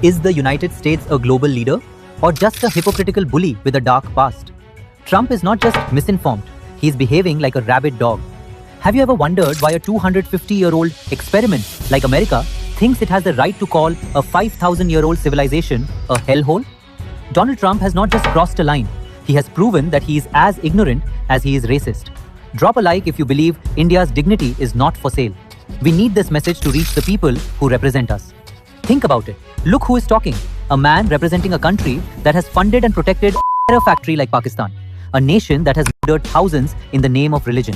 Is the United States a global leader or just a hypocritical bully with a dark past? Trump is not just misinformed, he is behaving like a rabid dog. Have you ever wondered why a 250-year-old experiment like America thinks it has the right to call a 5,000-year-old civilization a hellhole? Donald Trump has not just crossed a line, he has proven that he is as ignorant as he is racist. Drop a like if you believe India's dignity is not for sale. We need this message to reach the people who represent us. Think about it. Look who is talking. A man representing a country that has funded and protected a terror factory like Pakistan. A nation that has murdered thousands in the name of religion.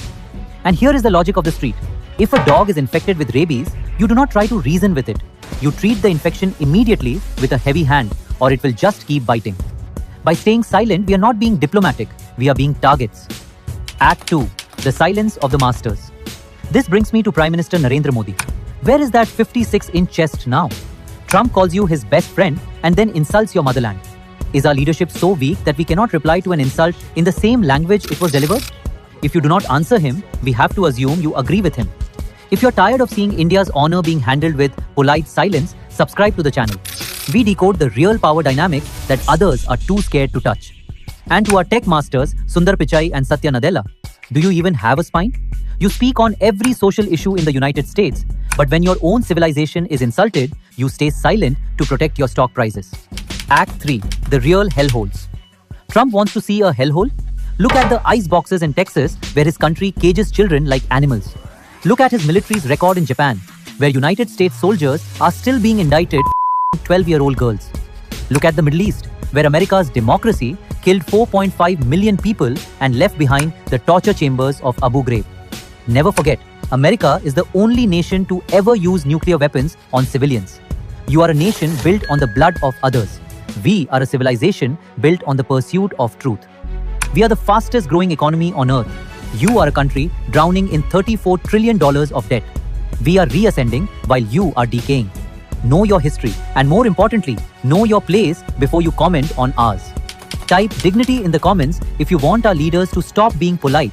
And here is the logic of the street. If a dog is infected with rabies, you do not try to reason with it. You treat the infection immediately with a heavy hand, or it will just keep biting. By staying silent, we are not being diplomatic, we are being targets. Act 2. The silence of the masters. This brings me to Prime Minister Narendra Modi. Where is that 56-inch chest now? Trump calls you his best friend and then insults your motherland. Is our leadership so weak that we cannot reply to an insult in the same language it was delivered? If you do not answer him, we have to assume you agree with him. If you're tired of seeing India's honor being handled with polite silence, subscribe to the channel. We decode the real power dynamic that others are too scared to touch. And to our tech masters, Sundar Pichai and Satya Nadella, do you even have a spine? You speak on every social issue in the United States, but when your own civilization is insulted, you stay silent to protect your stock prices. Act 3. The real hellholes. Trump wants to see a hellhole? Look at the ice boxes in Texas where his country cages children like animals. Look at his military's record in Japan, where United States soldiers are still being indicted for 12-year-old girls. Look at the Middle East, where America's democracy killed 4.5 million people and left behind the torture chambers of Abu Ghraib. Never forget, America is the only nation to ever use nuclear weapons on civilians. You are a nation built on the blood of others. We are a civilization built on the pursuit of truth. We are the fastest growing economy on earth. You are a country drowning in $34 trillion of debt. We are reascending while you are decaying. Know your history and, more importantly, know your place before you comment on ours. Type dignity in the comments if you want our leaders to stop being polite